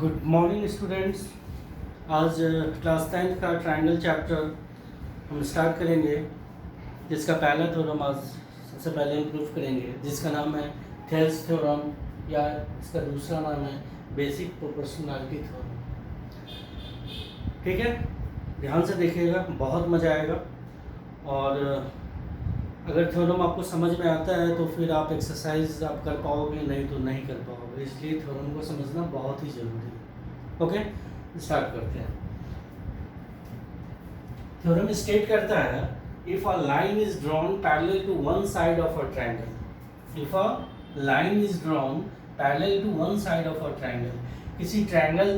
Good morning students. आज class 10 का triangle chapter हम स्टार्ट करेंगे, जिसका पहला थ्योरम आज सबसे पहले हम प्रूफ करेंगे, जिसका नाम है थेल्स थ्योरम, या इसका दूसरा नाम है बेसिक प्रोपोर्शनैलिटी थ्योरम। ठीक है, ध्यान से देखिएगा, बहुत मज़ा आएगा। और अगर थ्योरम आपको समझ में आता है तो फिर आप एक्सरसाइज आप कर पाओगे, नहीं तो नहीं कर पाओगे। इसलिए थ्योरम को समझना बहुत ही ज़रूरी है। ओके, स्टार्ट करते हैं। थ्योरम स्टेट करता है, if a line is drawn parallel to one side of a triangle, if a line is drawn parallel to one side of a triangle, किसी ट्रायंगल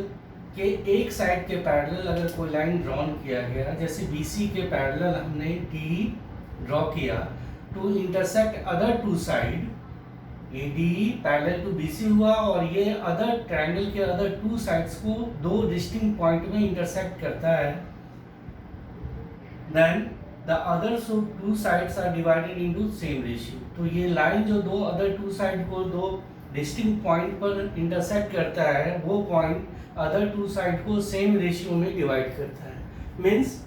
के एक साइड के पैरेलल अगर कोई लाइन ड्रॉन किया गया, जैसे BC के पैरेलल हमने D ड्रॉ किया to intersect other two side, AD parallel to BC हुआ और ये अदर ट्रायंगल के अदर टू साइड्स को दो डिस्टिंक्ट पॉइंट में इंटरसेक्ट करता है, then the other two sides are divided into same ratio. तो ये लाइन जो दो अदर टू साइड को दो डिस्टिंक्ट पॉइंट पर इंटरसेक्ट करता है, वो पॉइंट अदर टू साइड को सेम रेशियो में डिवाइड करता है। मीन्स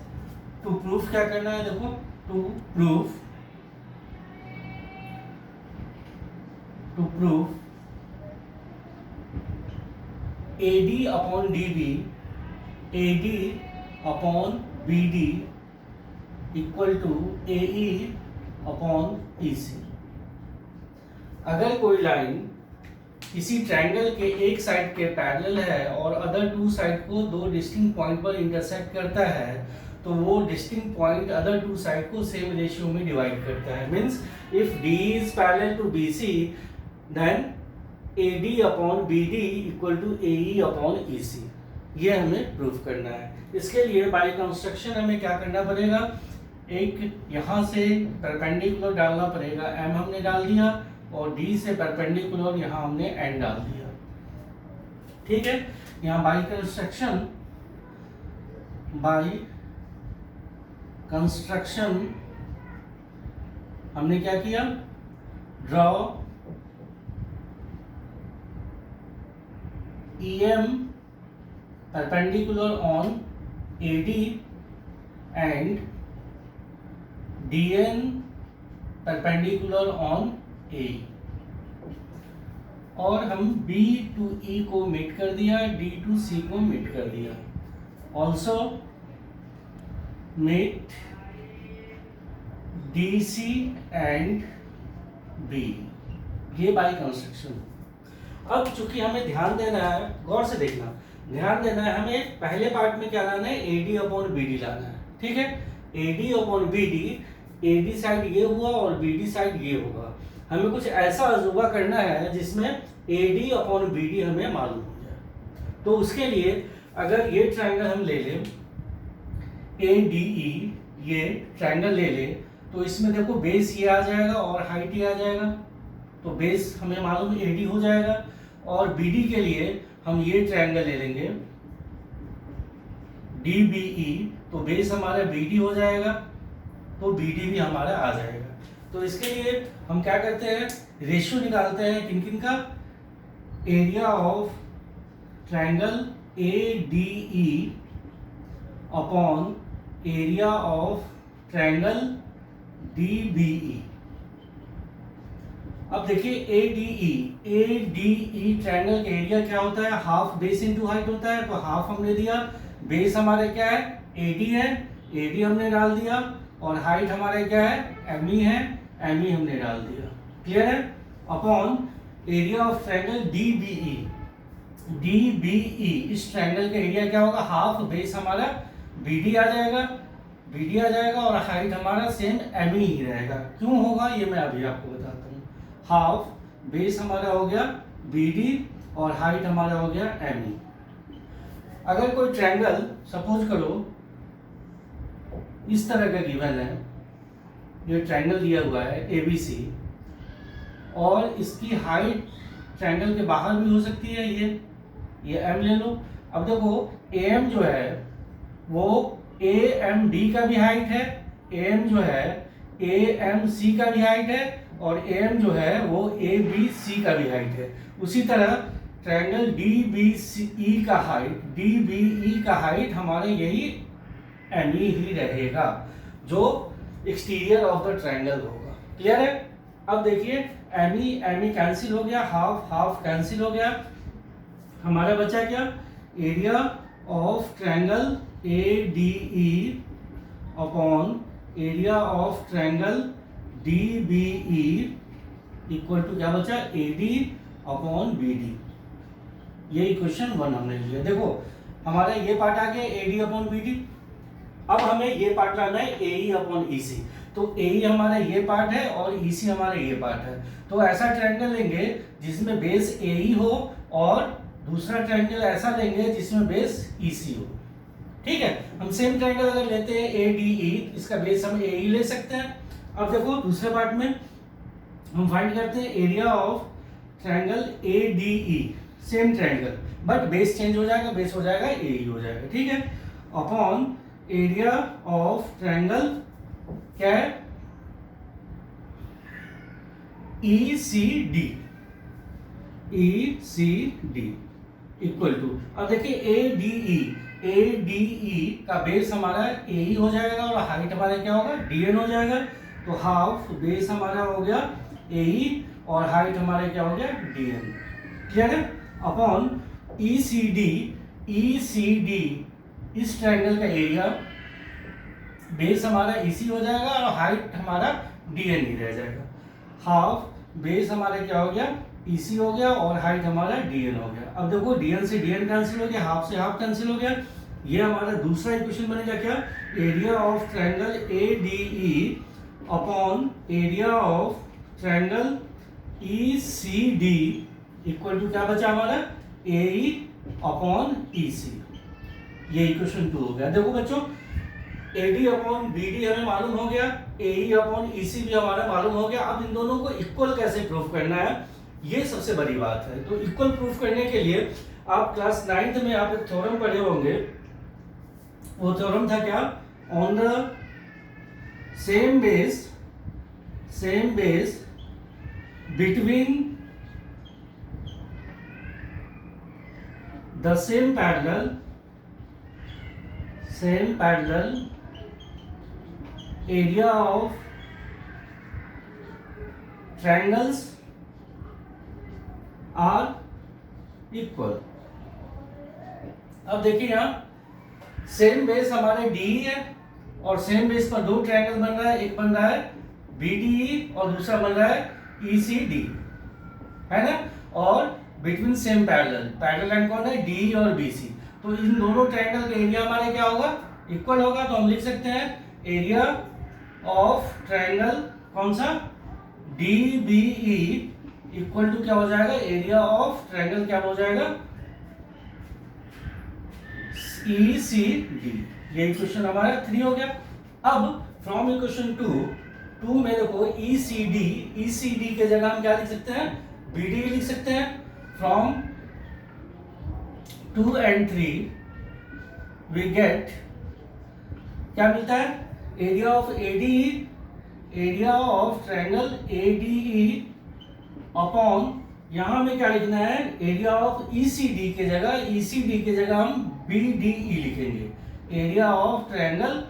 टू प्रूफ क्या करना है, देखो, to proof AD upon DB, AD upon BD equal to AE upon EC। अगर कोई लाइन किसी ट्रायंगल के एक साइड के पैरेलल है और अदर टू साइड को दो डिस्टिंक्ट पॉइंट पर इंटरसेक्ट करता है, तो वो distinct point other two side को सेम रेशियो में डिवाइड करता है। Means if D is parallel to BC, then AD upon BD equal to AE upon EC। ये हमें प्रूफ करना है। इसके लिए बाय कंस्ट्रक्शन हमें क्या करना पड़ेगा, एक यहाँ से परपेंडिकुलर डालना पड़ेगा, M हमने डाल दिया, और D से परपेंडिकुलर यहाँ हमने N डाल दिया। ठीक है, यहाँ बाय कंस्ट्रक्शन हमने क्या किया, draw EM perpendicular on AD and DN perpendicular on A, और हम B to E को मीट कर दिया, D to C को मीट कर दिया। Also meet DC and B, ये बाय कंस्ट्रक्शन। अब चूंकि हमें ध्यान देना है, गौर से देखना, ध्यान देना है, हमें पहले पार्ट में क्या लाना है, AD अपॉन BD लाना है। ठीक है, AD upon BD, AD side ये हुआ और BD साइड ये होगा। हमें कुछ ऐसा अजूबा करना है जिसमें AD अपॉन BD हमें मालूम हो जाए। तो उसके लिए अगर ये ट्रायंगल हम ले लें, ADE, ये ट्रायंगल ले लें, तो इसमें देखो बेस ये आ जाएगा और हाइट ये आ जाएगा। तो बेस हमें मालूम AD हो जाएगा, और BD के लिए हम ये ट्रायंगल ले लेंगे DBE, तो बेस हमारा BD हो जाएगा, तो BD भी हमारा आ जाएगा। तो इसके लिए हम क्या करते हैं, रेशियो निकालते हैं, किन किन का, area of triangle ADE upon area of triangle DBE। अब देखिए ADE ट्रायंगल का एरिया क्या होता है, हाफ बेस इनटू हाइट होता है। तो हाफ हमने दिया, बेस हमारे क्या है, AD है, AD हमने डाल दिया, और हाइट हमारे क्या है, ME है, ME हमने डाल दिया। क्लियर है, upon area of triangle DBE, इस ट्रायंगल का एरिया क्या होगा, हाफ बेस हमारा BD आ जाएगा और हाइट हमारा सेम ME ही रहेगा। क्यों होगा ये मैं अभी आपको बताता हूँ। हाफ बेस हमारा हो गया BD और हाइट हमारा हो गया ME। अगर कोई ट्रायंगल सपोज करो इस तरह का गिवन है, ये ट्रायंगल दिया हुआ है ABC, और इसकी हाइट ट्रायंगल के बाहर भी हो सकती है, ये M ले लो। अब देखो AM जो है वो AMD का भी हाइट है, AM जो है AMC का भी हाइट है, और AM जो है वो ABC का भी हाइट है। उसी तरह ट्रायंगल DBE का हाइट, DBE का हाइट हमारे यही ME ही रहेगा जो एक्सटीरियर ऑफ द ट्रायंगल होगा। क्लियर है? अब देखिए ME कैंसिल हो गया, हाफ हाफ कैंसिल हो गया, हमारा बचा क्या? Area of triangle ADE upon area of triangle DBE equal to क्या बचा? AD upon BD। ये इक्वेशन 1 हमने लिया। देखो हमारा ये पार्ट आ गया AD अपॉन BD। अब हमें ये पार्ट लाना है AE अपॉन EC। तो AE हमारा ये पार्ट है और EC हमारा ये पार्ट है। तो ऐसा ट्रायंगल लेंगे जिसमें बेस AE हो और दूसरा ट्रायंगल ऐसा लेंगे जिसमें बेस EC हो। ठीक है, हम सेम ट्रायंगल अगर लेते हैं ADE, इसका बेस हम AE ले सकते हैं। अब देखो दूसरे पार्ट में हम फाइंड करते हैं area of triangle ADE, same triangle but base change हो जाएगा, बेस हो जाएगा AE हो जाएगा। ठीक है, अपॉन एरिया ऑफ ट्रायंगल क्या है? ECD इक्वल टू, अब देखिए ADE का बेस हमारा AE हो जाएगा और हाइट हमारा क्या होगा? DN हो जाएगा। तो हाफ बेस हमारा हो गया AE और हाइट हमारा क्या हो गया? DN। क्लियर है? अपॉन ECD इस ट्रायंगल का एरिया, बेस हमारा EC हो जाएगा और हाइट हमारा DN ही रह जाएगा। हाफ बेस हमारा क्या हो गया? EC हो गया और हाइट हमारा DN हो गया। अब देखो DN से DN कैंसिल हो गया, हाफ से हाफ कैंसिल हो गया। ये हमारा दूसरा इक्वेशन बनेगा क्या? Area of triangle ADE upon area of triangle ECD equal to क्या बचा हमारा? AE upon EC। ये इक्वेशन 2 हो गया। देखो बच्चों AD अपॉन BD हमें मालूम हो गया, AE अपॉन EC भी हमारा मालूम हो गया। अब इन दोनों को इक्वल कैसे प्रूफ करना है, ये सबसे बड़ी बात है। तो इक्वल प्रूफ करने के लिए आप क्लास 9th में आप एक थ्योरम पढ़े होंगे। वो थ्योरम था क्या? On the same base between the same parallel area of triangles are equal. अब देखिए यहां सेम बेस हमारे DE है और सेम बेस पर दो ट्रायंगल बन रहा है, एक बन रहा है BDE और दूसरा बन रहा है ECD, है ना? और बिटवीन सेम पैरेलल लाइन कौन है? DE और BC। तो इन दोनों ट्रायंगल का एरिया हमारे क्या होगा? इक्वल होगा। तो हम लिख सकते हैं एरिया ऑफ ट्रायंगल कौन सा? DBE इक्वल टू क्या हो जाएगा? एरिया ऑफ ट्रायंगल क्या हो जाएगा? ECD। ये इक्वेशन हमारा 3 हो गया। अब फ्रॉम इक्वेशन 2 में देखो ECD के जगह हम क्या लिख सकते हैं? BD लिख सकते हैं। फ्रॉम 2 and 3 वी गेट क्या मिलता है? Area of ADE, area of triangle ADE upon यहां में क्या लिखना है? एरिया ऑफ ECD के जगह हम BDE लिखेंगे। एरिया ऑफ ट्रायंगल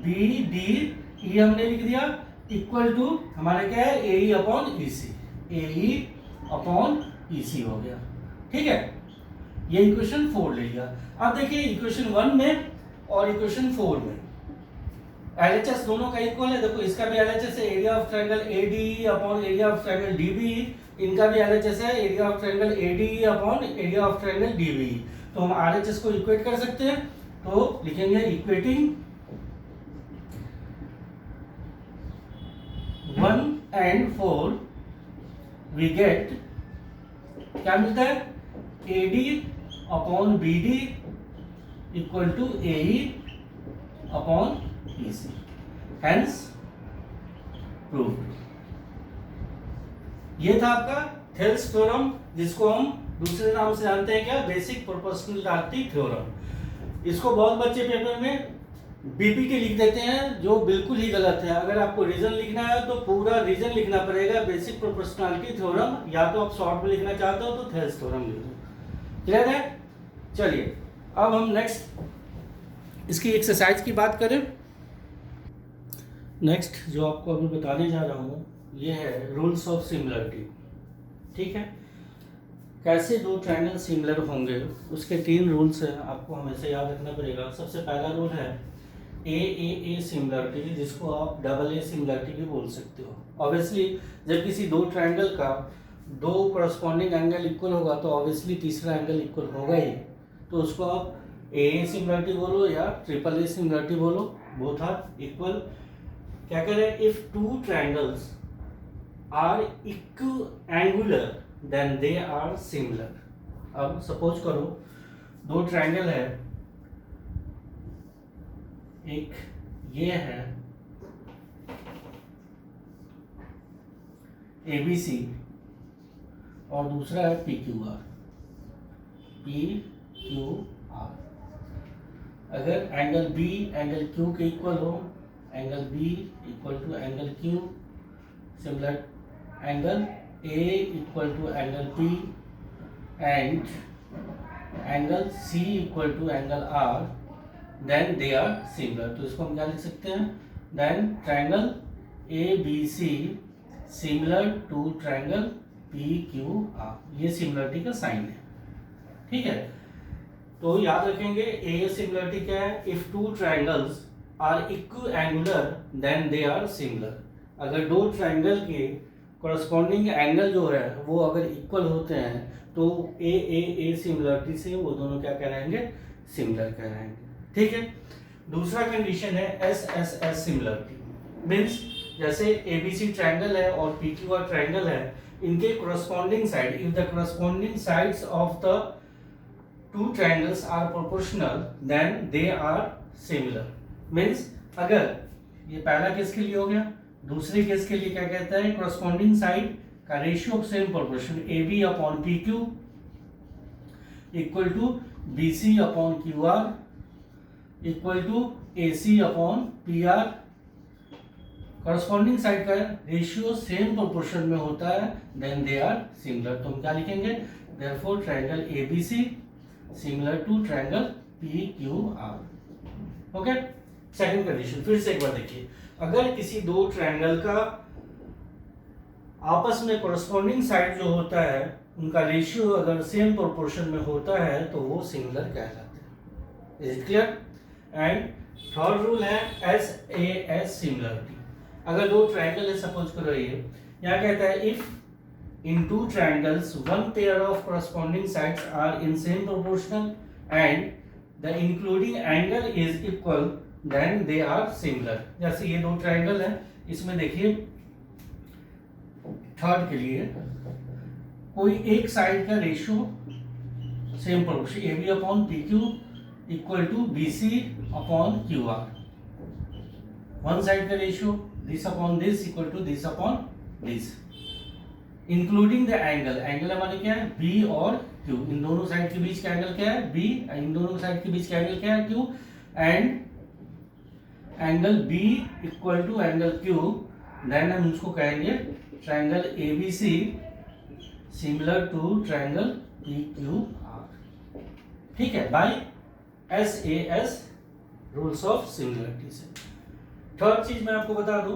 BDE हमने लिख दिया इक्वल टू हमारा क्या है? AE upon EC। AE upon EC हो गया। ठीक है, ये इक्वेशन 4 ले लिया। अब देखिए इक्वेशन 1 में और इक्वेशन 4 में LHS दोनों का इक्वल है। देखो इसका भी LHS है, area of triangle ADE upon area of triangle DBE। इनका भी LHS है, area of triangle ADE upon area of triangle DBE। तो हम RHS को इक्वेट कर सकते हैं। तो लिखेंगे इक्वेटिंग 1 and 4 वी गेट क्या मिलता है? AD upon BD equal to AE upon EC। Hence proved. ये था आपका थेल्स थ्योरम, जिसको हम दूसरे नाम से जानते हैं क्या? Basic proportionality theorem. इसको बहुत बच्चे पेपर में BPT लिख देते हैं, जो बिल्कुल ही गलत है। अगर आपको रीजन लिखना है तो पूरा रीजन लिखना पड़ेगा, बेसिक प्रोपोर्शनलिटी थ्योरम। या तो आप शॉर्ट में लिखना चाहते हो तो थेल्स थ्योरम लिख दो। क्लियर है? चलिए अब हम नेक्स्ट इसकी एक्सरसाइज की बात करें। नेक्स्ट जो आपको अभी बताने जा रहा हूँ ये है रूल्स ऑफ सिमिलरिटी। ठीक है, कैसे दो ट्रायंगल सिमिलर होंगे उसके 3 रूल्स हैं, आपको हमेशा याद रखना पड़ेगा। सबसे पहला रूल है ए सिमिलरिटी, जिसको आप डबल ए सिमिलरिटी भी बोल सकते हो। ऑब्वियसली जब किसी दो ट्रायंगल का दो करस्पॉन्डिंग एंगल इक्वल होगा तो ऑब्वियसली तीसरा एंगल इक्वल होगा ही, तो उसको आप ए सिमिलरिटी बोलो या ट्रिपल ए सिमिलरिटी बोलो, बोथ आर इक्वल। क्या करें, if two triangles are equiangular then they are similar. अब सपोज करो दो ट्रायंगल है, एक ये है ABC और दूसरा है PQR। अगर एंगल B एंगल Q के इक्वल हो, angle B equal to angle Q, similar angle A equal to angle P and angle C equal to angle R, then they are similar. तो इसको हम क्या लिख सकते हैं, then triangle ABC similar to triangle PQR। ये similarity का sign है। ठीक है, तो याद रखेंगे ए सिमिलरिटी क्या है, if two triangles are equiangular then they are similar. अगर दो ट्रायंगल के कॉरस्पॉन्डिंग एंगल जो है वो अगर इक्वल होते हैं तो ए सिमिलरिटी से वो दोनों क्या कहलाएंगे, सिमिलर कहलाएंगे। ठीक है, दूसरा कंडीशन है एस सिमिलरिटी, मीन्स जैसे ABC ट्रायंगल है और PQR ट्रायंगल है, इनके corresponding side, if the corresponding sides of the two triangles are proportional then they are similar. Means अगर ये पहला केस के लिए हो गया, दूसरे केस के लिए क्या कहता है, कॉरस्पॉन्डिंग साइड का ratio of same proportion AB upon PQ equal to BC upon QR equal to AC upon PR। Corresponding side का रेशियो सेम प्रोपोर्शन में होता है देन दे आर सिमिलर। तो हम क्या लिखेंगे, therefore triangle ABC similar to triangle PQR। Okay, second condition फिर से एक बार देखिए, अगर किसी दो ट्रायंगल का आपस में कॉरस्पॉन्डिंग साइड जो होता है उनका रेशियो अगर सेम प्रोपोर्शन में होता है तो वो सिमिलर कहलाते हैं। Is it clear? And third rule है एस सिमिलरिटी। अगर दो ट्रायंगल है, सपोज करो ये, यहाँ कहता है if in two triangles one pair of corresponding sides are in same proportional and the including angle is equal then they are similar। जैसे ये दो ट्रायंगल है, इसमें देखिए थर्ड के लिए कोई एक साइड का ratio same proportion AB upon PQ equal to BC upon QR, one side का ratio this upon this equal to this upon this, including the angle, angle हमारे क्या है B और Q, इन दोनों साइड के बीच का एंगल क्या है B, इन दोनों साइड के बीच का एंगल क्या है Q, and angle B equal to angle Q, then हम उसको कहेंगे triangle ABC similar to triangle PQR। ठीक है, by SAS rules of similarity से। थर्ड चीज मैं आपको बता दूं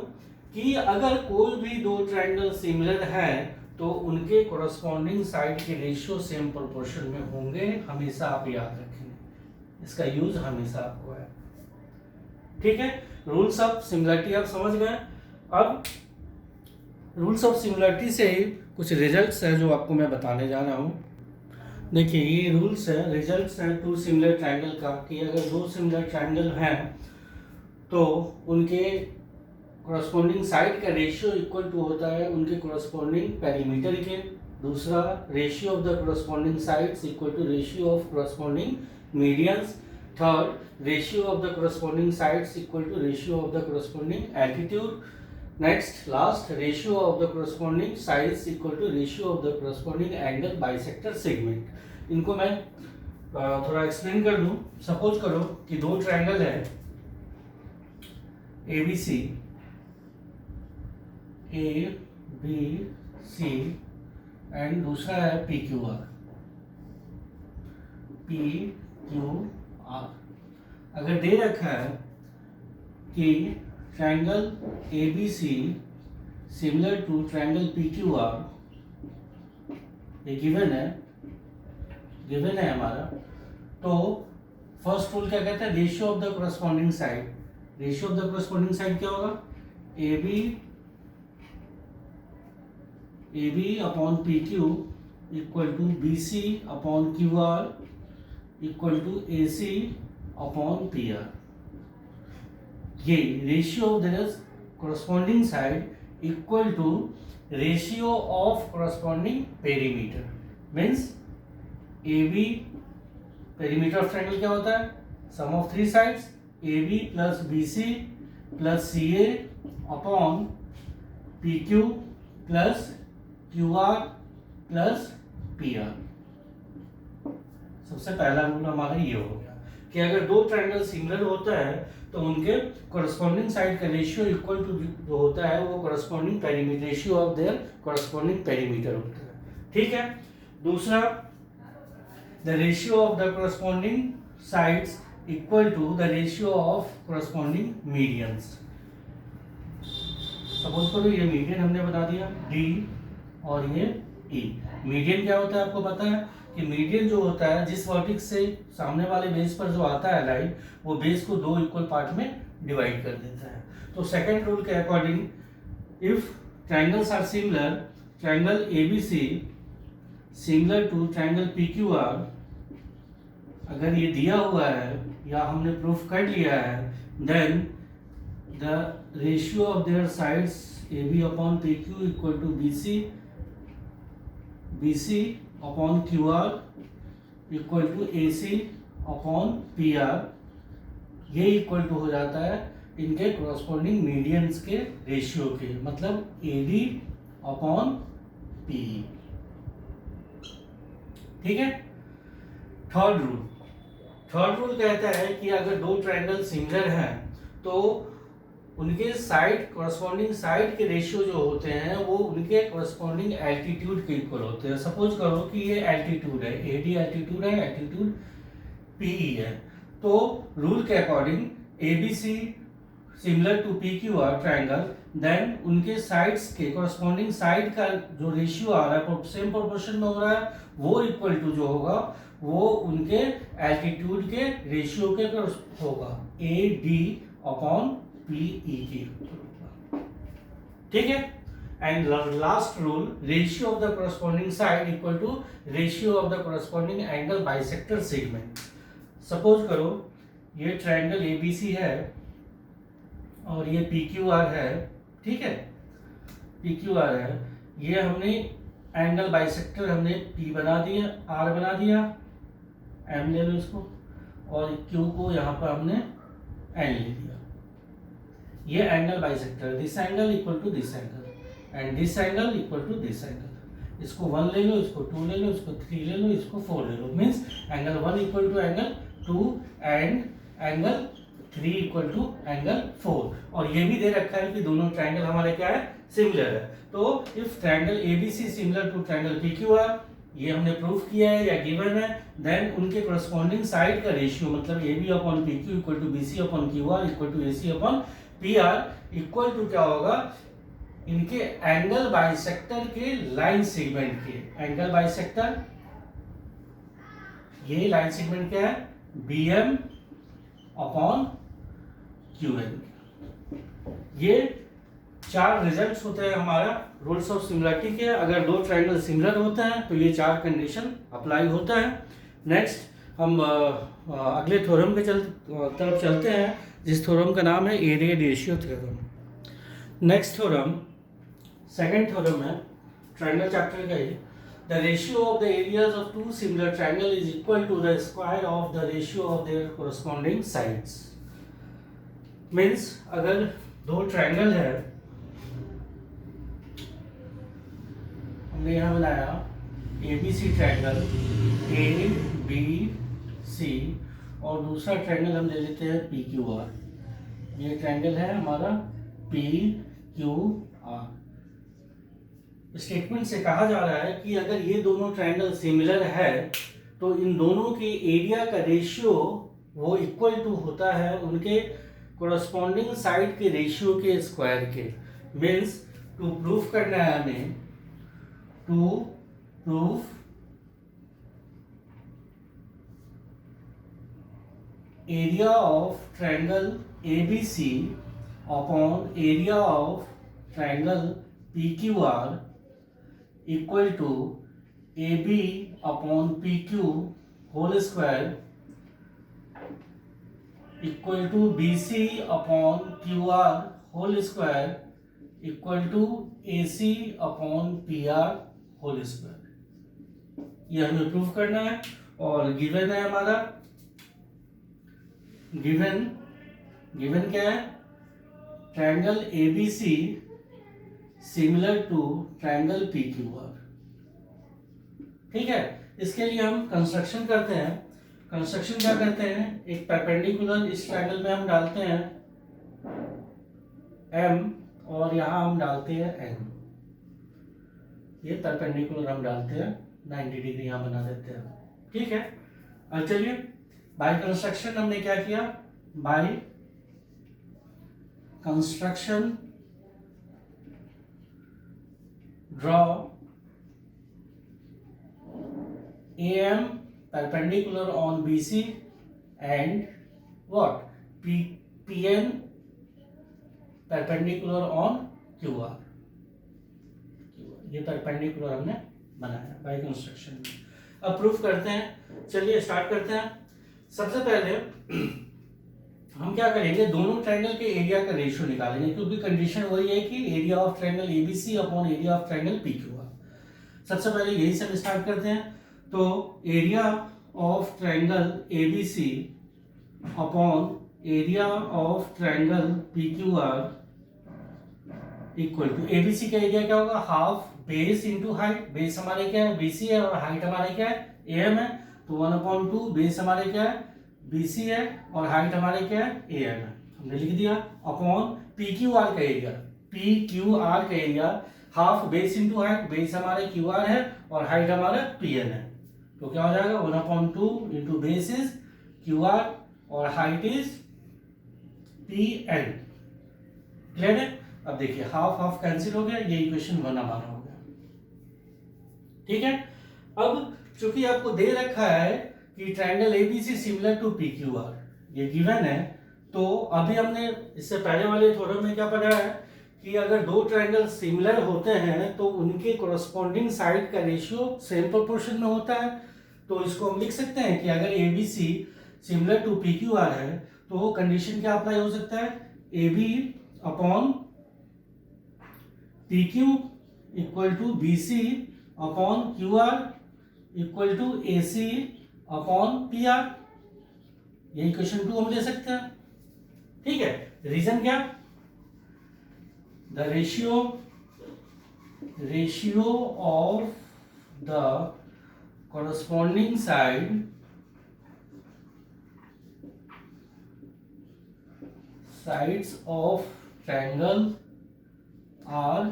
कि अगर कोई भी दो ट्रायंगल सिमिलर है तो उनके कॉरस्पॉन्डिंग साइड के रेशियो सेम प्रोपोर्शन में होंगे, हमेशा आप याद रखेंगे, इसका यूज हमेशा आपको है। ठीक है, रूल्स ऑफ सिमिलरिटी आप समझ गए। अब रूल्स ऑफ सिमिलरिटी से ही कुछ रिजल्ट्स है जो आपको मैं बताने जा रहा हूँ। देखिए ये रूल्स है, रिजल्ट्स है टू सिमिलर ट्रायंगल का, कि अगर दो सिमिलर ट्रायंगल हैं तो उनके कॉरस्पॉन्डिंग साइड का रेशियो इक्वल टू होता है उनके कॉरस्पॉन्डिंग पेरीमीटर के। दूसरा, ratio of the corresponding sides equal to ratio of corresponding medians. Third, ratio of the corresponding sides equal to ratio of the corresponding altitude. Next last, ratio of the corresponding sides equal to ratio of the corresponding angle bisector segment. इनको मैं थोड़ा explain कर दूं। Suppose करो कि दो triangle है ABC and दूसरा है PQR। P Q are. अगर दे रखा है कि triangle A B C similar to triangle P Q R, ये गिवन है हमारा, तो फर्स्ट रूल क्या कहता है, ratio of the corresponding side. Ratio of the corresponding side क्या होगा, A B upon P Q equal to B C upon Q R equal to A C upon P R. ये ratio of the corresponding side equal to ratio of corresponding perimeter. Means A B, perimeter of triangle क्या होता है, sum of three sides A B plus B C plus C A upon P Q plus Q R plus P R. सबसे पहला rule हमारा ये हो गया कि अगर दो ट्रायंगल सिमिलर होता है तो उनके कोरस्पॉन्डिंग साइड का रेशियो इक्वल टू जो होता है वो corresponding perimeter, ratio of their corresponding perimeter होता है। ठीक है। दूसरा, the ratio of the corresponding sides equal to the ratio of corresponding medians. Suppose करो ये मीडियन हमने बता दिया डी और ये ई। मीडियन क्या होता है आपको पता है कि मीडियन जो होता है जिस वर्टेक्स से सामने वाले बेस पर जो आता है लाइन, वो बेस को दो इक्वल पार्ट में डिवाइड कर देता है। तो सेकंड रूल के according, if triangles are similar, triangle ABC similar to triangle PQR, अगर ये दिया हुआ है या हमने प्रूफ कर लिया है, then the ratio of their sides A B upon P Q equal to B C upon Q R equal to A C upon P R, ये इक्वल टू हो जाता है इनके कोरस्पॉन्डिंग मीडियंस के रेशियो के, मतलब ए डी अपॉन पी। ठीक है। थर्ड रूल कहता है कि अगर दो ट्रायंगल सिमिलर हैं तो उनके साइड, कोरस्पॉन्डिंग साइड के रेशियो जो होते हैं वो उनके कोरस्पॉन्डिंग एल्टीट्यूड के इक्वल होते हैं। सपोज करो कि ये एल्टीट्यूड है, ए डी एल्टीट्यूड है, एल्टीट्यूड पी ई है, तो रूल के according A B C similar to P Q R triangle, then उनके साइड्स के कोरस्पॉन्डिंग साइड का जो रेशियो आ रहा है सेम प्रोपोर्शन में हो रहा है, वो इक्वल टू जो होगा वो उनके एल्टीट्यूड के रेशियो के होगा, A D upon P E के। ठीक है। And last rule, ratio of the corresponding side equal to ratio of the corresponding angle bisector segment. Suppose करो ये ट्रायंगल एबीसी है और ये पी क्यू आर है। ठीक है, पी क्यू आर है, ये हमने एंगल बाइसेक्टर हमने पी बना दिया, आर बना दिया, एम ले लो इसको, और क्यू को यहाँ पर हमने एन ले लिया। ये angle bisector, this angle equal to this angle and this angle equal to this angle. इसको 1 ले लो, इसको 2 ले लो, इसको 3 ले लो, इसको 4 ले लो। Means angle 1 equal to angle 2 and angle 3 equal to angle 4। और ये भी दे रखा है कि दोनों ट्रायंगल हमारे क्या है, सिमिलर है। तो if triangle ABC similar to triangle PQR, ये हमने प्रूफ किया है या गिवन है, देन उनके कोरस्पॉन्डिंग साइड का रेशियो मतलब A B upon P Q equal to B C upon Q R equal to A C upon P R equal to क्या होगा, इनके एंगल बाइसेक्टर के लाइन सेगमेंट के। एंगल बाइसेक्टर, ये line segment क्या है, B M upon Q N. ये 4 results होते हैं हमारा रूल्स ऑफ सिमिलरिटी के। अगर दो ट्रायंगल सिमिलर होते हैं तो ये 4 कंडीशन अप्लाई होता है। नेक्स्ट हम अगले थ्योरम के तरफ चलते हैं, जिस थ्योरम का नाम है area ratio theorem. Next theorem, second theorem है ट्रायंगल चैप्टर का ही। The ratio of the areas of two similar triangle is equal to the square of the ratio of their corresponding sides. Means अगर दो triangle है, हमने यहाँ बनाया ABC triangle A B C, और दूसरा ट्रायंगल हम ले लेते हैं PQR। ये ट्रायंगल है हमारा PQR। स्टेटमेंट से कहा जा रहा है कि अगर ये दोनों ट्रायंगल सिमिलर है तो इन दोनों के एरिया का रेशियो वो इक्वल टू होता है उनके कोरस्पॉन्डिंग साइड के रेशियो के स्क्वायर के। मीन्स टू प्रूफ करना है हमें, to proof area of triangle ABC upon area of triangle PQR equal to AB upon PQ whole square equal to BC upon QR whole square equal to AC upon PR whole square. ये हमें proof करना है। और given है हमारा, given क्या है, triangle ABC similar to triangle PQR। ठीक है, इसके लिए हम कंस्ट्रक्शन करते हैं। कंस्ट्रक्शन क्या करते हैं, एक परपेंडिकुलर इस ट्रायंगल में हम डालते हैं M और यहां हम डालते हैं N। ये परपेंडिकुलर हम डालते हैं 90 डिग्री यहां बना देते हैं। ठीक है, अब चलिए बाय कंस्ट्रक्शन हमने क्या किया, by construction draw AM perpendicular on BC and what PN perpendicular on QR। ये परपेंडिकुलर हमने बनाया बाय कंस्ट्रक्शन। अब प्रूफ करते हैं, चलिए स्टार्ट करते हैं। सबसे पहले हम क्या करेंगे, दोनों ट्रायंगल के एरिया का रेशियो निकालेंगे, क्योंकि कंडीशन वही है कि area of triangle ABC upon area of triangle PQR। सबसे पहले यही से हम स्टार्ट करते हैं। तो area of triangle ABC upon area of triangle PQR equal to ABC का एरिया क्या होगा, half base into height. Base हमारे क्या है, BC है, और हाइट हमारे क्या है, AM है। तो 1/2 बेस हमारे क्या है, BC है, और हाइट हमारे क्या है, AM है। हमने लिख दिया अपॉन PQR का एरिया। PQR का area half base into height, base हमारे QR है और हाइट हमारा PN है। तो क्या हो जाएगा, 1/2 इंटू बेस इज QR और हाइट इज PN। क्लियर है। अब देखिए हाफ हाफ कैंसिल हो गया, ये इक्वेशन 1 हमारा हो गया। ठीक है, अब चूंकि आपको दे रखा है कि triangle ABC similar to PQR, ये गिवन है, तो अभी हमने इससे पहले वाले थ्योरम में क्या पढ़ा है कि अगर दो ट्रायंगल सिमिलर होते हैं तो उनके कोरस्पॉन्डिंग साइड का रेशियो सेम प्रोपोर्शन में होता है। तो इसको हम लिख सकते हैं कि अगर ABC सिमिलर टू PQR है तो कंडीशन क्या अप्लाई हो सकता है, AB upon PQ equal to BC upon QR equal to AC upon PR। ये इक्वेशन 2 हम ले सकते हैं। ठीक है, रीजन क्या, the ratio of the corresponding sides of triangle are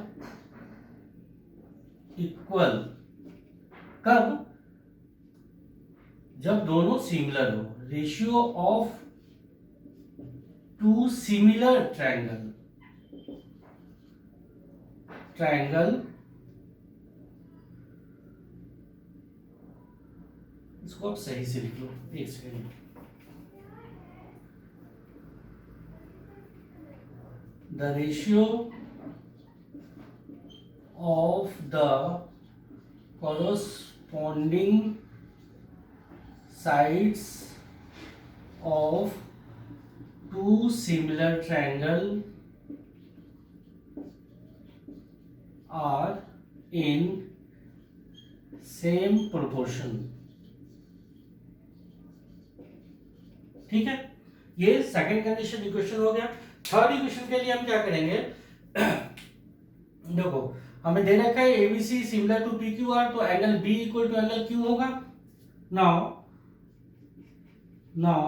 equal। कब, जब दोनों सिमिलर हो। Ratio of two similar triangle, इसको आप सही से लिख लो, एक second. The ratio of the corresponding sides of two similar triangle are in same proportion। ठीक है, ये सेकंड कंडीशन इक्वेशन हो गया। थर्ड इक्वेशन के लिए हम क्या करेंगे, देखो हमें दे रखा है ABC सिमिलर टू PQR, तो angle B equal to angle Q होगा। Now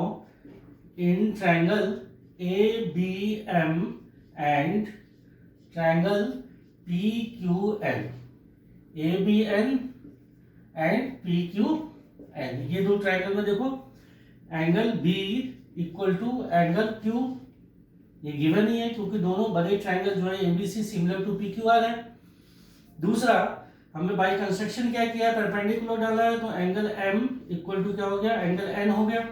in triangle ABM and triangle PQN, ABN and PQN, एन। ये दो ट्राइंगल में देखो angle B equal to angle Q, ये गिवन ही है क्योंकि दोनों बड़े ट्राइंगल जो है ABC similar to P Q R है। दूसरा हमने बाय कंस्ट्रक्शन क्या किया, परपेंडिकुलर डाला है तो एंगल एम इक्वल टू क्या हो गया, एंगल एन हो गया।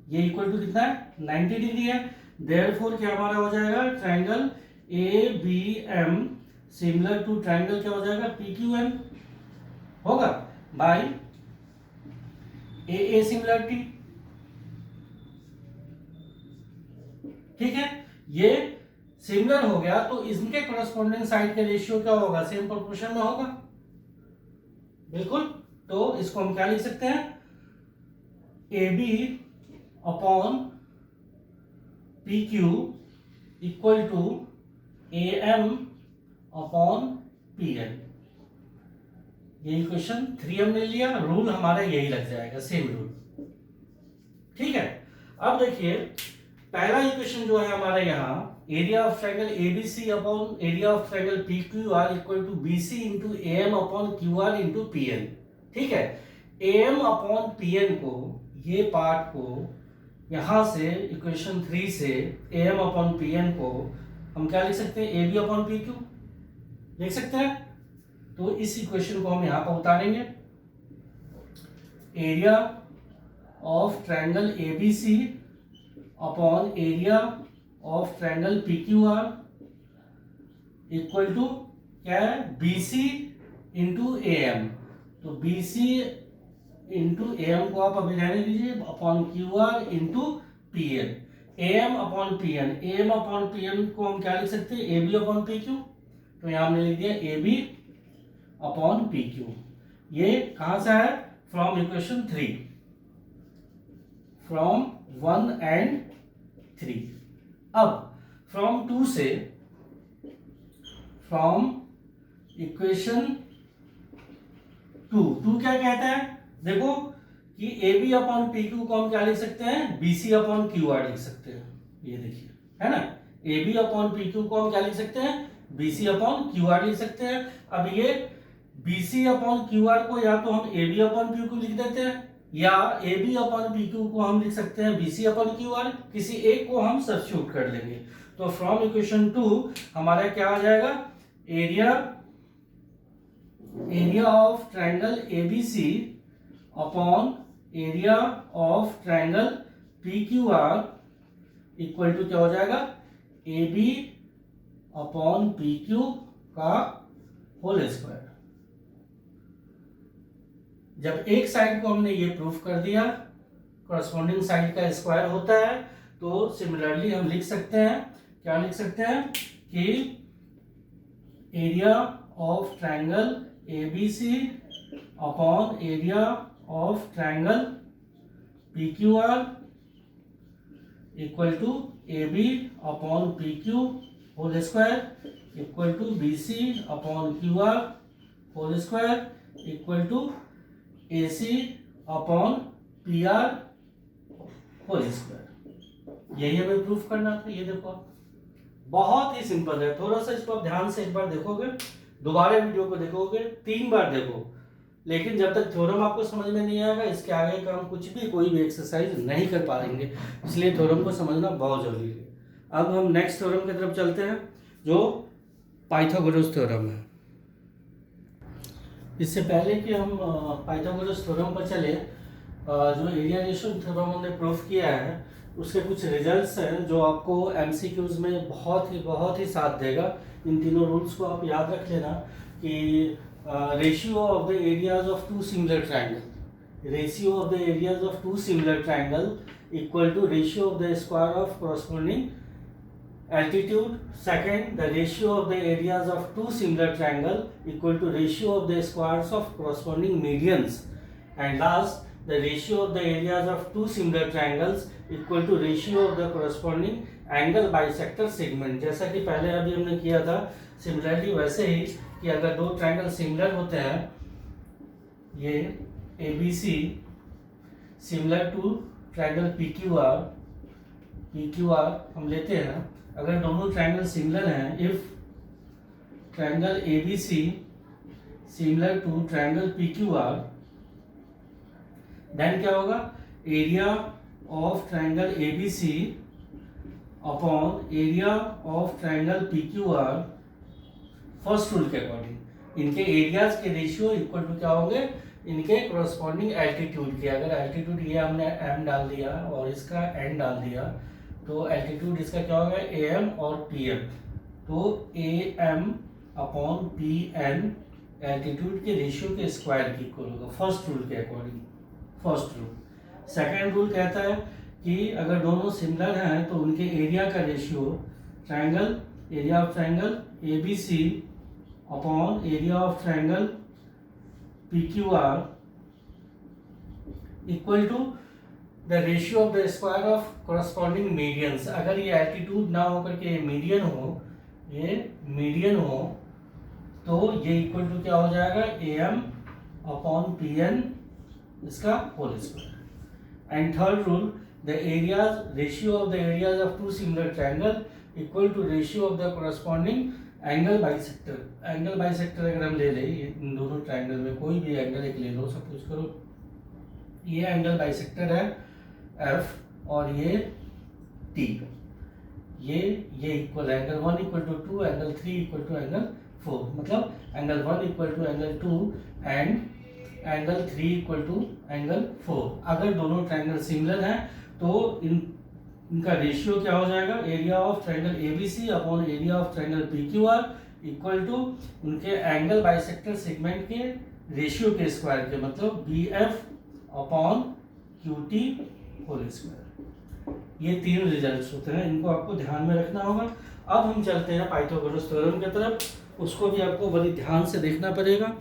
ये इक्वल टू कितना है, 90 डिग्री है। देयरफॉर क्या हमारा हो जाएगा, triangle A B M similar to triangle क्या हो जाएगा, पी क्यू एन होगा बाय ए सिमिलरिटी। ठीक है, ये सिमिलर हो गया तो इनके करस्पॉन्डिंग साइड का रेशियो क्या होगा, सेम प्रोपोर्शन में होगा, बिल्कुल। तो इसको हम क्या लिख सकते हैं, A B upon P Q equal to A M upon P N. ये इक्वेशन 3 हमने लिया, रूल हमारा यही लग जाएगा, सेम रूल। ठीक है, अब देखिए पहला इक्वेशन जो है हमारा यहाँ, area of triangle ABC upon area of triangle PQR equal to BC into AM upon QR into PN. ठीक है, एएम अपॉन पीएन को, ये पार्ट को यहां से इक्वेशन 3 से एएम अपॉन पीएन को हम क्या लिख सकते हैं, A B upon P Q लिख सकते हैं। तो इस इक्वेशन को हम यहां पर उतारेंगे, area of triangle ABC upon area of triangle PQR equal to क्या है, बीसी इंटू एएम। तो बीसी इंटू एएम को आप अभी रहने दीजिए, upon QR into PN, AM upon PN. AM upon PN को हम क्या लिख सकते हैं, A B upon P Q. तो यहां हमने लिख दिया A B upon P Q. ये कहां से है, फ्रॉम इक्वेशन 3, फ्रॉम 1 एंड 3। अब फ्रॉम 2 से, फ्रॉम इक्वेशन 2 क्या कहता है, देखो कि A B upon P Q को हम क्या लिख सकते हैं, B C upon Q R लिख सकते हैं। ये देखिए है ना, A B upon P Q को हम क्या लिख सकते हैं, B C upon Q R लिख सकते हैं। अब ये B C upon Q R को या तो हम A B upon P Q लिख देते हैं, या A B upon P Q को हम लिख सकते हैं B C upon Q R, किसी एक को हम सब्स्टिट्यूट कर लेंगे। तो फ्रॉम इक्वेशन 2 हमारा क्या आ जाएगा, area of triangle ABC upon area of triangle PQR equal to क्या हो जाएगा, A B upon P Q का होल स्क्वायर। जब एक साइड को हमने ये प्रूफ कर दिया, कॉरस्पॉन्डिंग साइड का स्क्वायर होता है, तो सिमिलरली हम लिख सकते हैं, क्या लिख सकते हैं कि area of triangle ABC upon area of triangle PQR equal to A B upon P Q whole square equal to B C upon Q R whole square equal to A C upon P R whole square. यही हमें proof करना था। ये देखो बहुत ही simple है, थोड़ा सा इसको आप ध्यान से एक बार देखोगे, दोबारा वीडियो को देखोगे, 3 बार देखो, लेकिन जब तक थ्योरम आपको समझ में नहीं आएगा, इसके आगे का हम कुछ भी कोई भी एक्सरसाइज नहीं कर पाएंगे। इसलिए थ्योरम को समझना बहुत जरूरी है। अब हम नेक्स्ट थ्योरम की तरफ चलते हैं, जो पाइथागोरस थ्योरम है। इससे पहले कि हम पाइथागोरस थ्योरम पर चले, जो एरिया रेशियो थ्योरम हमने प्रूफ किया है, उसके कुछ रिजल्ट्स हैं जो आपको एमसीक्यूज में बहुत ही साथ देगा। इन तीनों रूल्स को आप याद रख लेना कि ratio of the areas of two similar triangle, ratio of the areas of two similar triangle equal to ratio of the square of corresponding altitude. Second, the ratio of the areas of two similar triangle equal to ratio of the squares of corresponding medians. And last, the ratio of the areas of two similar triangles equal to ratio of the corresponding angle bisector segment. जैसा कि पहले अभी हमने किया था, similarly वैसे ही कि अगर दो ट्रायंगल सिमिलर होते हैं, ये ABC similar to triangle PQR हम लेते हैं, अगर दोनों ट्रायंगल सिमिलर हैं, if triangle ABC similar to triangle PQR, then क्या होगा, area of triangle A B C upon area of triangle P Q R first rule के अकॉर्डिंग। इनके एरियाज के रेशियो इक्वल टू क्या होंगे, इनके कोरस्पॉन्डिंग एल्टीट्यूड के। अगर एल्टीट्यूड ये हमने m डाल दिया और इसका n डाल दिया तो एल्टीट्यूड इसका क्या होगा, am और pm। तो am अपॉन pn एल्टीट्यूड के रेशियो के स्क्वायर की इक्वल होगा फर्स्ट रूल के according, first rule. Second rule कहता है कि अगर दोनों सिमिलर हैं तो उनके एरिया का ratio triangle, area of triangle A B C upon area of triangle P Q R equal to the ratio of the square of corresponding medians. अगर ये एल्टीट्यूड ना होकर के मीडियन हो, ये मीडियन हो, तो ये इक्वल टू क्या हो जाएगा, A M upon P N इसका whole square. And third rule, the areas ratio of the areas of two similar triangle equal to ratio of the corresponding angle bisector. Angle bisector अगर हम ले लें इन दोनों triangle में कोई भी angle एक ले लो, सपोज करो ये एंगल बाइसेक्टर है F और ये T, ये इक्वल है angle 1 equal to 2, angle 3 equal to angle 4, मतलब angle 1 equal to angle 2 and angle 3 equal to angle 4। अगर दोनों ट्रायंगल सिमिलर हैं तो इनका रेशियो क्या हो जाएगा, area of triangle ABC upon area of triangle PQR equal to उनके एंगल बाइसेक्टर सेगमेंट के रेशियो के स्क्वायर के, मतलब B F upon Q T whole square. ये तीन रिजल्ट्स होते हैं, इनको आपको ध्यान में रखना होगा। अब हम चलते हैं पाइथागोरस थ्योरम की तरफ, उसको भी आपको बड़ी ध्यान से देखना पड़ेगा।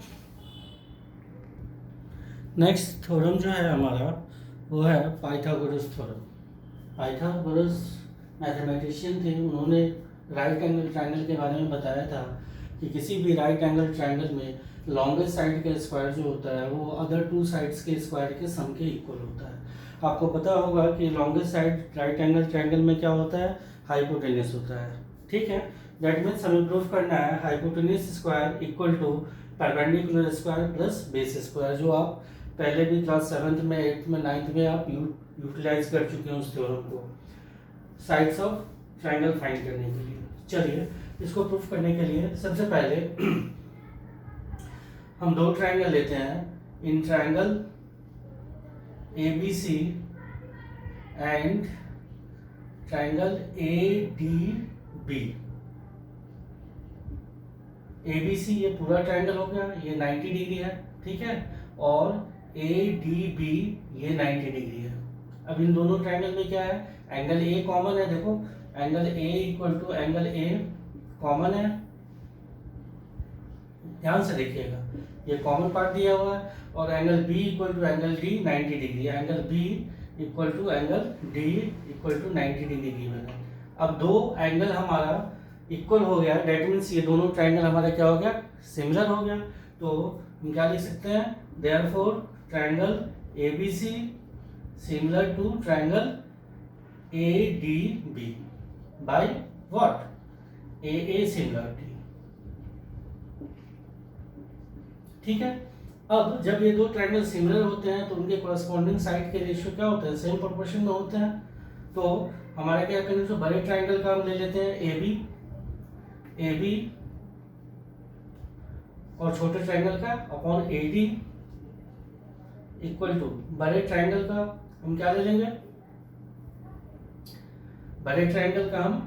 नेक्स्ट थ्योरम जो है हमारा वो है पाइथागोरस थ्योरम। पाइथागोरस मैथमेटिशियन थे, उन्होंने राइट एंगल ट्रायंगल के बारे में बताया था कि किसी भी राइट एंगल ट्रायंगल में लॉन्गेस्ट साइड का स्क्वायर जो होता है वो अदर टू साइड्स के स्क्वायर के सम के इक्वल होता है। आपको पता होगा कि longest side right angle triangle में क्या होता है, हाइपोटेनस होता है, ठीक है। दैट मीन्स हमें प्रूफ करना है hypotenuse square equal to perpendicular square plus base square, जो आप पहले भी क्लास 7th में 8th में 9th में आप यूटिलाइज कर चुके हैं उस थ्योरम को साइड्स ऑफ ट्रायंगल फाइंड करने के लिए। चलिए इसको प्रूफ करने के लिए सबसे पहले हम दो ट्रायंगल लेते हैं, in triangle A B C and triangle A D B. A B C ये पूरा ट्रायंगल हो गया, ये 90 डिग्री है, ठीक है, और ए डी बी ये 90 डिग्री है। अब इन दोनों ट्रायंगल में क्या है, एंगल ए कॉमन है, देखो angle A equal to angle A common है, ध्यान से देखिएगा ये कॉमन पार्ट दिया हुआ है, और angle B equal to angle D 90 degree, angle B equal to angle D equal to 90 degree given है। अब दो एंगल हमारा इक्वल हो गया, दैट मीन्स ये दोनों ट्रायंगल हमारा क्या हो गया, सिमिलर हो गया। तो हम क्या लिख सकते हैं, therefore triangle ABC similar to triangle ADB by what, AA similarity, ठीक है। अब जब ये दो ट्रायंगल सिमिलर होते हैं तो उनके कोरस्पॉन्डिंग साइड के रेशियो क्या होते हैं, सेम प्रोपोर्शन में होते हैं। तो हमारा क्या करें, तो बड़े ट्रायंगल का हम ले लेते हैं AB और छोटे ट्रायंगल का अपॉन AD इक्वल टू बड़े ट्रायंगल का हम क्या ले लेंगे, बड़े ट्रायंगल का हम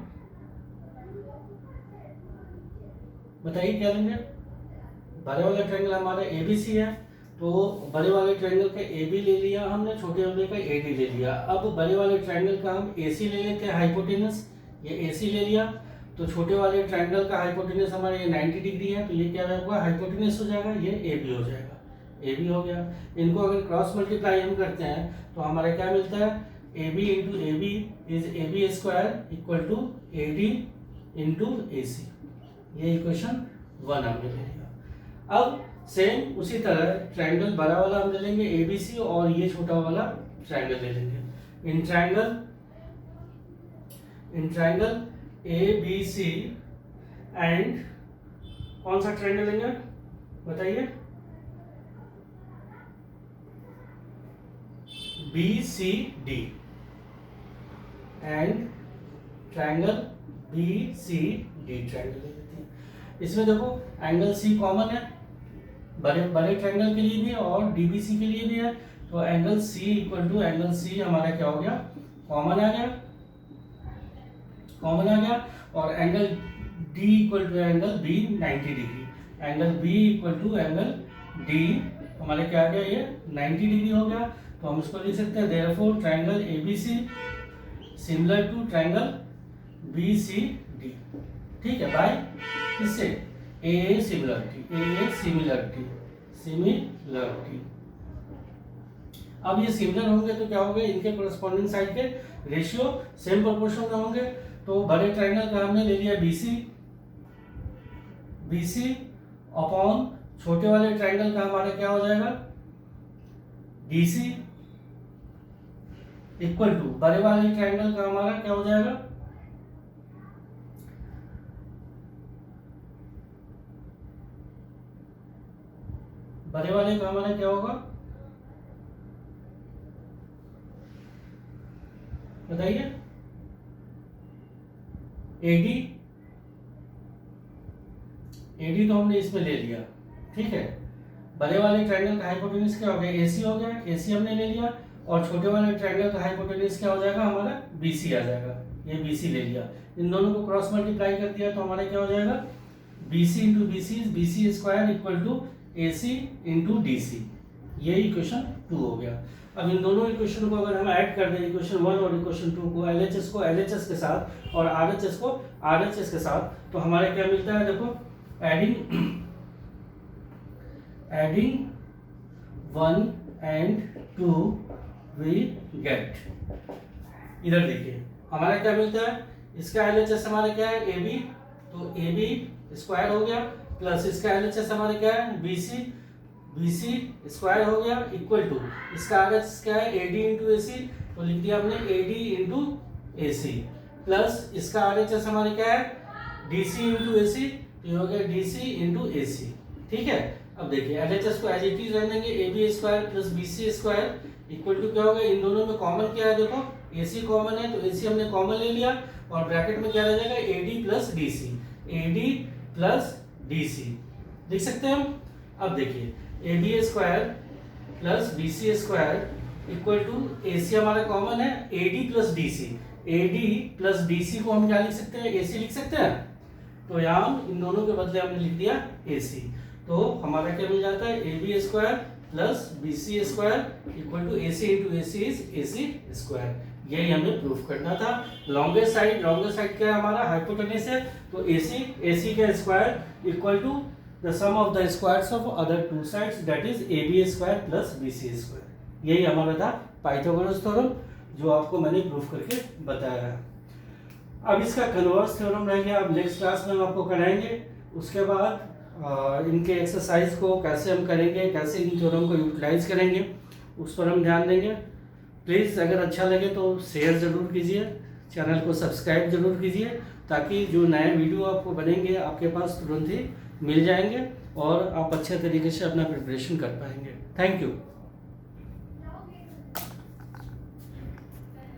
बताइए क्या लेंगे, बड़े वाले ट्रायंगल हमारा ABC है, तो बड़े वाले ट्रायंगल का AB ले लिया हमने, छोटे वाले का AD ले लिया। अब बड़े वाले ट्रायंगल का हम AC ले लेते हैं, हाइपोटेनस, ये AC ले लिया, तो छोटे वाले ट्रायंगल का हाइपोटेनस हमारा ये 90 डिग्री है, तो ये क्या होगा, हाइपोटेनस हो जाएगा, ये AB हो जाएगा, AB हो गया। इनको अगर क्रॉस मल्टीप्लाई हम करते हैं तो हमारा क्या मिलता है, AB into AB is AB square equal to AD into AC, ये इक्वेशन 1 हमने ले लिया। अब सेम उसी तरह ट्रायंगल बड़ा वाला हम ले लेंगे ABC और ये छोटा वाला ट्रायंगल ले लेंगे। इन ट्रायंगल ABC एंड कौन सा ट्रायंगल लेंगे बताइए, BCD and triangle BCD triangle. इसमें देखो एंगल C कॉमन है, बड़े बड़े ट्रायंगल के लिए भी और DBC के लिए भी है। तो angle C equal to angle C हमारा क्या हो गया, कॉमन आ गया, कॉमन आ गया। और angle D equal to angle B 90 degree, angle B equal to angle D हमारे क्या आ गया, ये 90 डिग्री हो गया। तो हम इसको लिख सकते हैं therefore triangle ABC similar to triangle BCD। ठीक है, बाय इससे AA सिमिलरिटी। अब ये सिमिलर होंगे तो क्या होंगे, इनके कोरस्पॉन्डिंग साइड के रेशियो सेम प्रोपोर्शन में होंगे। तो बड़े ट्रायंगल का हमने ले लिया BC अपॉन छोटे वाले ट्रायंगल का हमारा क्या हो जाएगा, DC इक्वल टू बड़े वाले ट्रायंगल का हमारा क्या हो जाएगा, बड़े वाले का हमारा क्या होगा, बताइए। AD तो हमने इसमें ले लिया, ठीक है। बड़े वाले ट्रायंगल का हाइपोटेन्यूज क्या हो गया, AC हो गया, AC हमने ले लिया। और छोटे वाले ट्रायंगल का हाइपोटेन्यूज क्या हो जाएगा, हमारा BC आ जाएगा, ये BC ले लिया। इन दोनों को क्रॉस मल्टीप्लाई कर दिया तो हमारा क्या हो जाएगा, BC into BC square equal to AC into DC। ये इक्वेशन 2 हो गया। अब इन दोनों इक्वेशन को अगर हम ऐड कर दें, इक्वेशन 1 और इक्वेशन 2 को, LHS को LHS के साथ और RHS को RHS के साथ, तो हमारा क्या मिलता है, देखो एडिंग 1 and 2 वी गेट। इधर देखिए हमारा क्या मिलता है, इसका LHS हमारा क्या है, AB, तो AB स्क्वायर हो गया, प्लस इसका LHS हमारा क्या है, BC स्क्वायर हो गया, इक्वल टू इसका RHS क्या है, AD इंटू AC, तो लिख दिया हमने AD इंटू AC, प्लस इसका RHS हमारे क्या है, DC इंटू AC, तो ये हो गया DC इंटू AC। ठीक है, अब देखिए LHS को एज इट इज रहने देंगे, AB square plus BC square equal to क्या होगा, इन दोनों में कॉमन क्या है, देखो AC कॉमन है, तो AC हमने कॉमन ले लिया और ब्रैकेट में क्या रह जाएगा, AD plus DC, AD plus DC लिख सकते हैं हम। अब देखिए AB square plus BC square equal to AC हमारा कॉमन है, AD plus DC, AD plus DC को हम क्या लिख सकते हैं, AC लिख सकते हैं। तो यहाँ इन दोनों के बदले हमने लिख दिया AC, तो हमारा क्या मिल जाता है, AB square plus BC square equal to AC into AC is AC square. यही हमें प्रूफ करना था। लॉन्गेस्ट साइड क्या है हमारा, हाइपोटेन्यूज है, तो AC का square equal to the sum of the squares of other two sides, that is AB square plus BC square. यही हमारा था पाइथागोरस थ्योरम, जो आपको मैंने प्रूफ करके बताया है। अब इसका कन्वर्स थ्योरम रह गया, अब नेक्स्ट क्लास में हम आपको कराएंगे। उसके बाद इनके एक्सरसाइज को कैसे हम करेंगे, कैसे इन थ्योरम को यूटिलाइज करेंगे, उस पर हम ध्यान देंगे। प्लीज़ अगर अच्छा लगे तो शेयर ज़रूर कीजिए, चैनल को सब्सक्राइब जरूर कीजिए, ताकि जो नए वीडियो आपको बनेंगे आपके पास तुरंत ही मिल जाएंगे और आप अच्छे तरीके से अपना प्रिपरेशन कर पाएंगे। Thank you.